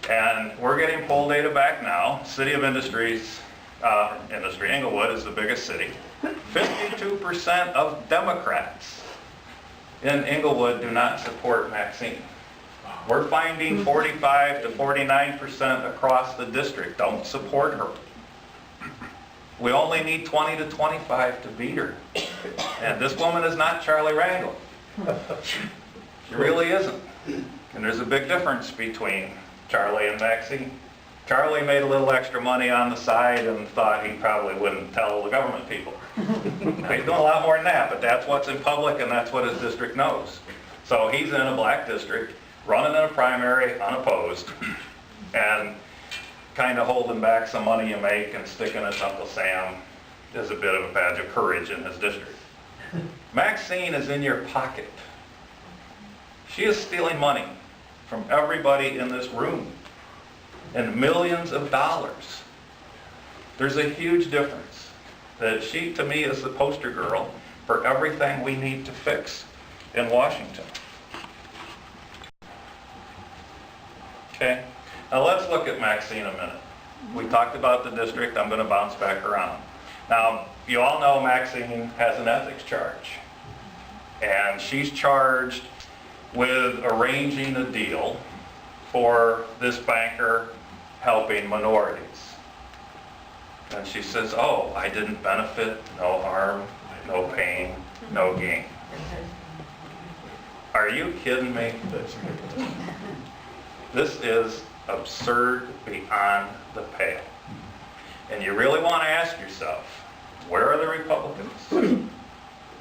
And we're getting poll data back now. City of Industries, Inglewood is the biggest city. 52% of Democrats in Inglewood do not support Maxine. We're finding 45 to 49% across the district don't support her. We only need 20 to 25 to beat her. And this woman is not Charlie Rangel. She really isn't. And there's a big difference between Charlie and Maxine. Charlie made a little extra money on the side and thought he probably wouldn't tell the government people. Now, he's doing a lot more than that, but that's what's in public and that's what his district knows. So he's in a black district, running in a primary unopposed, and kind of holding back some money you make and sticking it to Uncle Sam is a bit of a badge of courage in his district. Maxine is in your pocket. She is stealing money from everybody in this room, and millions of dollars. There's a huge difference. That she, to me, is the poster girl for everything we need to fix in Washington. Okay, now let's look at Maxine a minute. We talked about the district. I'm going to bounce back around. Now, you all know Maxine has an ethics charge, and she's charged with arranging a deal for this banker helping minorities. And she says, oh, I didn't benefit, no harm, no pain, no gain. Are you kidding me? This is absurd beyond the pale. And you really want to ask yourself, where are the Republicans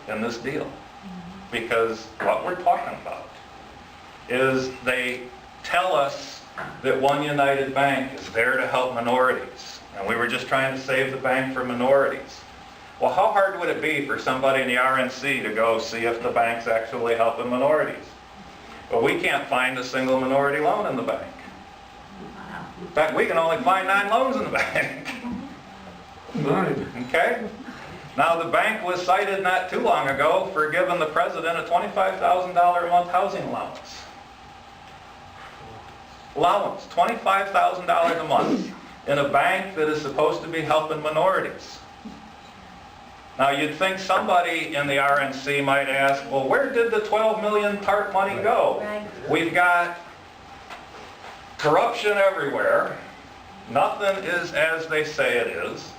in this deal? Because what we're talking about is they tell us that One United Bank is there to help minorities, and we were just trying to save the bank for minorities. Well, how hard would it be for somebody in the RNC to go see if the bank's actually helping minorities? Well, we can't find a single minority loan in the bank. In fact, we can only find 9 loans in the bank. 9. Okay? Now, the bank was cited not too long ago for giving the president a $25,000 a month housing allowance. $25,000 a month in a bank that is supposed to be helping minorities. Now, you'd think somebody in the RNC might ask, well, where did the 12 million TARP money go? Right. We've got corruption everywhere. Nothing is as they say it is.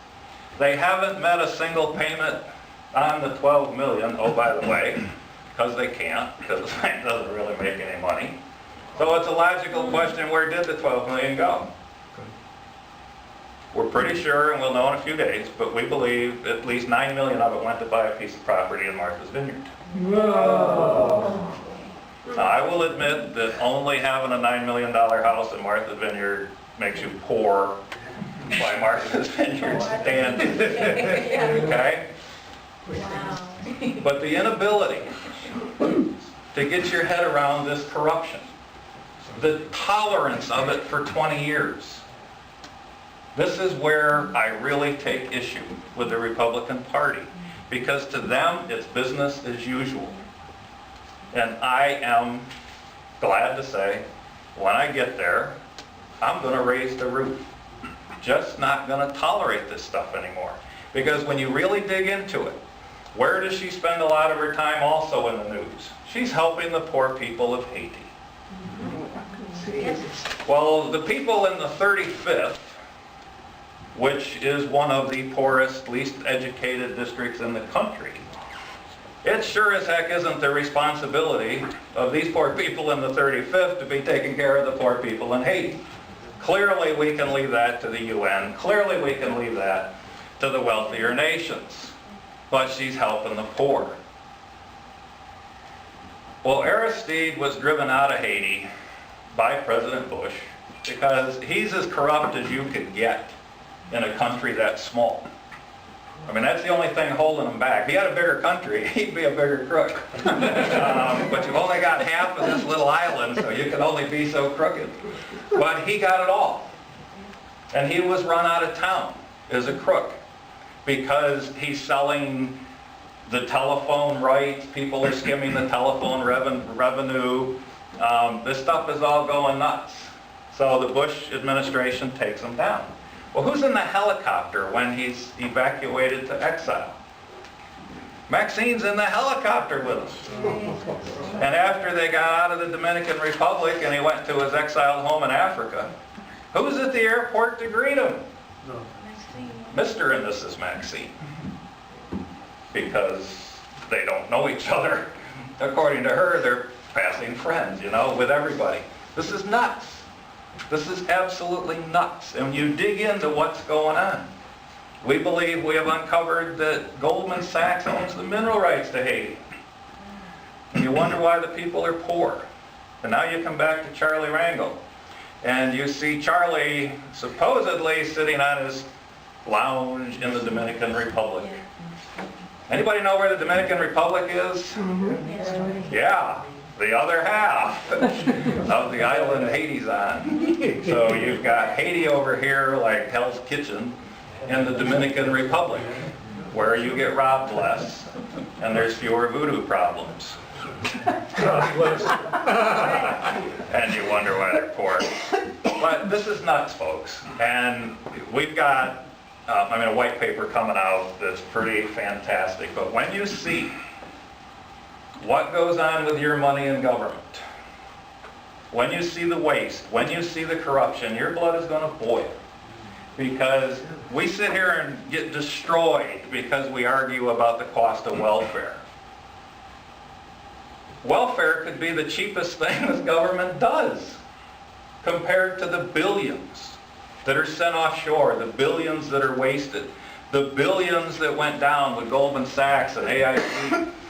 They haven't met a single payment on the 12 million, oh, by the way, because they can't, because the bank doesn't really make any money. So it's a logical question, where did the 12 million go? We're pretty sure, and we'll know in a few days, but we believe at least 9 million of it went to buy a piece of property in Martha's Vineyard. Whoa. Now, I will admit that only having a $9 million house in Martha's Vineyard makes you poor by Martha's Vineyard standards. Okay? Wow. But the inability to get your head around this corruption, the tolerance of it for 20 years, this is where I really take issue with the Republican Party, because to them it's business as usual. And I am glad to say, when I get there, I'm going to raise the roof. Just not going to tolerate this stuff anymore. Because when you really dig into it, where does she spend a lot of her time also in the news? She's helping the poor people of Haiti. Well, the people in the 35th, which is one of the poorest, least educated districts in the country, it sure as heck isn't the responsibility of these poor people in the 35th to be taking care of the poor people in Haiti. Clearly we can leave that to the UN. Clearly we can leave that to the wealthier nations. But she's helping the poor. Well, Aristide was driven out of Haiti by President Bush because he's as corrupt as you could get in a country that small. I mean, that's the only thing holding him back. If he had a bigger country, he'd be a bigger crook. But you've only got half of this little island, so you can only be so crooked. But he got it all. And he was run out of town as a crook because he's selling the telephone rights. People are skimming the telephone revenue. This stuff is all going nuts. So the Bush administration takes him down. Well, who's in the helicopter when he's evacuated to exile? Maxine's in the helicopter with him. And after they got out of the Dominican Republic and he went to his exiled home in Africa, who's at the airport to greet him? Mr. and Mrs. Maxine. Because they don't know each other. According to her, they're passing friends, you know, with everybody. This is nuts. This is absolutely nuts. And when you dig into what's going on, we believe we have uncovered that Goldman Sachs owns the mineral rights to Haiti. And you wonder why the people are poor. And now you come back to Charlie Rangel, and you see Charlie supposedly sitting on his lounge in the Dominican Republic. Anybody know where the Dominican Republic is? Yeah, the other half of the island Haiti's on. So you've got Haiti over here like Hell's Kitchen, in the Dominican Republic, where you get robbed less and there's fewer voodoo problems. And you wonder why they're poor. But this is nuts, folks. And we've got a white paper coming out that's pretty fantastic. But when you see what goes on with your money in government, when you see the waste, when you see the corruption, your blood is going to boil. Because we sit here and get destroyed because we argue about the cost of welfare. Welfare could be the cheapest thing this government does compared to the billions that are sent offshore, the billions that are wasted, the billions that went down with Goldman Sachs and AIG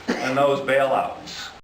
and those bailouts.